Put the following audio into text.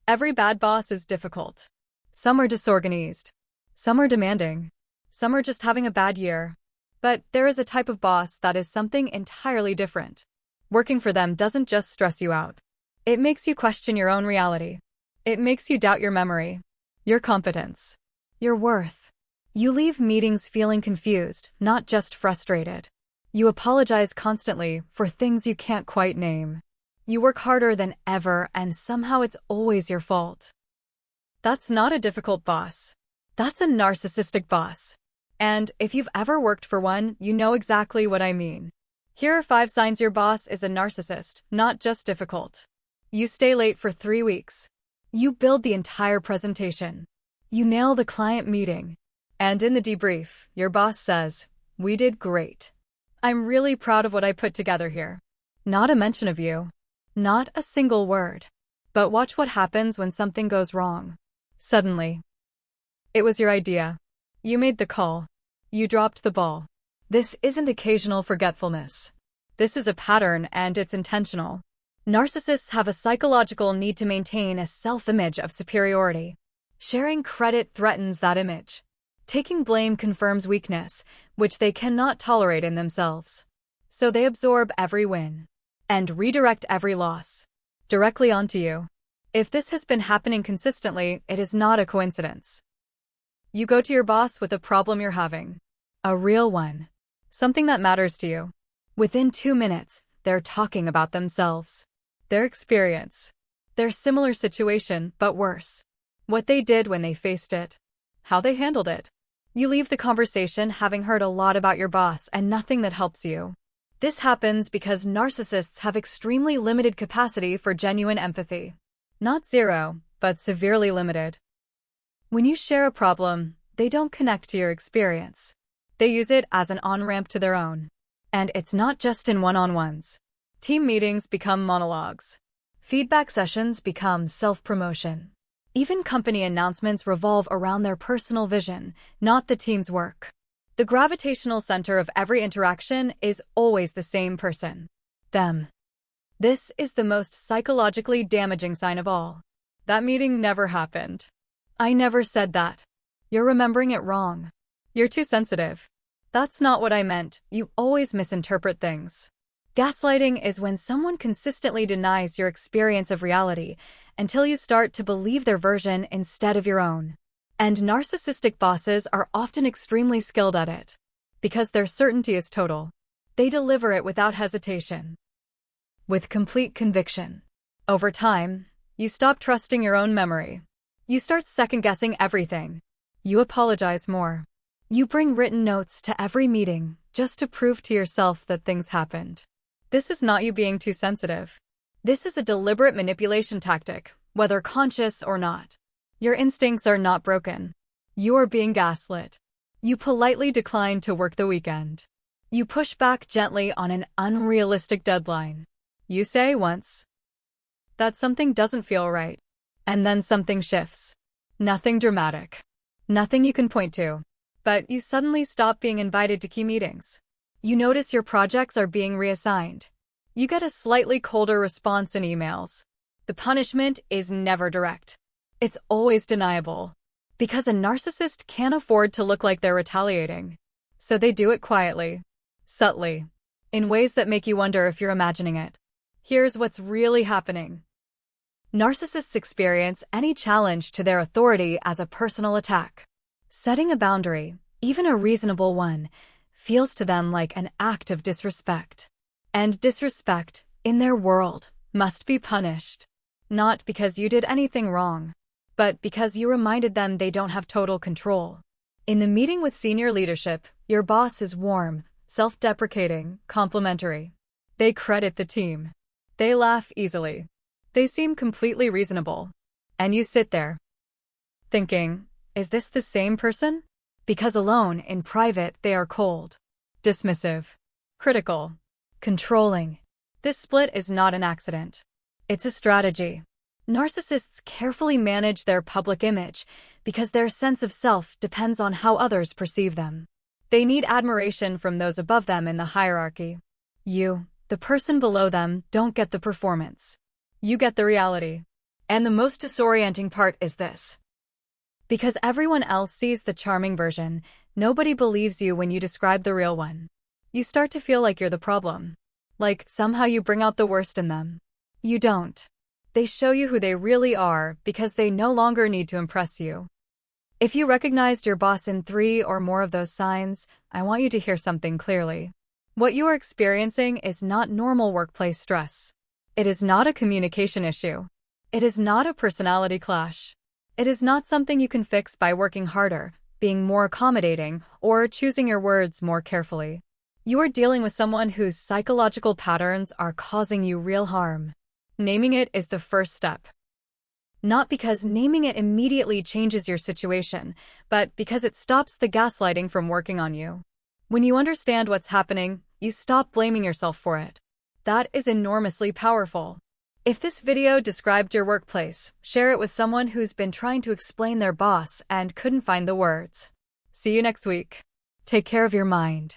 Every bad boss is difficult. Some are disorganized. Some are demanding. Some are just having a bad year. But there is a type of boss that is something entirely different. Working for them doesn't just stress you out. It makes you question your own reality. It makes you doubt your memory, your competence, your worth. You leave meetings feeling confused, not just frustrated. You apologize constantly for things you can't quite name. You work harder than ever, and somehow it's always your fault. That's not a difficult boss. That's a narcissistic boss. And if you've ever worked for one, you know exactly what I mean. Here are 5 signs your boss is a narcissist, not just difficult. You stay late for 3 weeks. You build the entire presentation. You nail the client meeting. And in the debrief, your boss says, "We did great. I'm really proud of what I put together here." Not a mention of you. Not a single word. But watch what happens when something goes wrong. Suddenly. It was your idea. You made the call. You dropped the ball. This isn't occasional forgetfulness. This is a pattern, and it's intentional. Narcissists have a psychological need to maintain a self-image of superiority. Sharing credit threatens that image. Taking blame confirms weakness, which they cannot tolerate in themselves. So they absorb every win and redirect every loss directly onto you. If this has been happening consistently, it is not a coincidence. You go to your boss with a problem you're having. A real one. Something that matters to you. Within 2 minutes, they're talking about themselves. Their experience. Their similar situation, but worse. What they did when they faced it. How they handled it. You leave the conversation having heard a lot about your boss and nothing that helps you. This happens because narcissists have extremely limited capacity for genuine empathy. Not zero, but severely limited. When you share a problem, they don't connect to your experience. They use it as an on-ramp to their own. And it's not just in one-on-ones. Team meetings become monologues. Feedback sessions become self-promotion. Even company announcements revolve around their personal vision, not the team's work. The gravitational center of every interaction is always the same person. Them. This is the most psychologically damaging sign of all. That meeting never happened. I never said that. You're remembering it wrong. You're too sensitive. That's not what I meant. You always misinterpret things. Gaslighting is when someone consistently denies your experience of reality until you start to believe their version instead of your own. And narcissistic bosses are often extremely skilled at it. Because their certainty is total. They deliver it without hesitation. With complete conviction. Over time, you stop trusting your own memory. You start second-guessing everything. You apologize more. You bring written notes to every meeting just to prove to yourself that things happened. This is not you being too sensitive. This is a deliberate manipulation tactic, whether conscious or not. Your instincts are not broken. You are being gaslit. You politely decline to work the weekend. You push back gently on an unrealistic deadline. You say once that something doesn't feel right, and then something shifts. Nothing dramatic. Nothing you can point to. But you suddenly stop being invited to key meetings. You notice your projects are being reassigned. You get a slightly colder response in emails. The punishment is never direct. It's always deniable. Because a narcissist can't afford to look like they're retaliating. So they do it quietly, subtly, in ways that make you wonder if you're imagining it. Here's what's really happening. Narcissists experience any challenge to their authority as a personal attack. Setting a boundary, even a reasonable one, feels to them like an act of disrespect. And disrespect, in their world, must be punished. Not because you did anything wrong, but because you reminded them they don't have total control. In the meeting with senior leadership, your boss is warm, self-deprecating, complimentary. They credit the team. They laugh easily. They seem completely reasonable. And you sit there, thinking, is this the same person? Because alone, in private, they are cold, dismissive, critical, controlling. This split is not an accident. It's a strategy. Narcissists carefully manage their public image because their sense of self depends on how others perceive them. They need admiration from those above them in the hierarchy. You, the person below them, don't get the performance. You get the reality. And the most disorienting part is this. Because everyone else sees the charming version, nobody believes you when you describe the real one. You start to feel like you're the problem. Like somehow you bring out the worst in them. You don't. They show you who they really are because they no longer need to impress you. If you recognized your boss in 3 or more of those signs, I want you to hear something clearly. What you are experiencing is not normal workplace stress. It is not a communication issue. It is not a personality clash. It is not something you can fix by working harder, being more accommodating, or choosing your words more carefully. You are dealing with someone whose psychological patterns are causing you real harm. Naming it is the first step. Not because naming it immediately changes your situation, but because it stops the gaslighting from working on you. When you understand what's happening, you stop blaming yourself for it. That is enormously powerful. If this video described your workplace, share it with someone who's been trying to explain their boss and couldn't find the words. See you next week. Take care of your mind.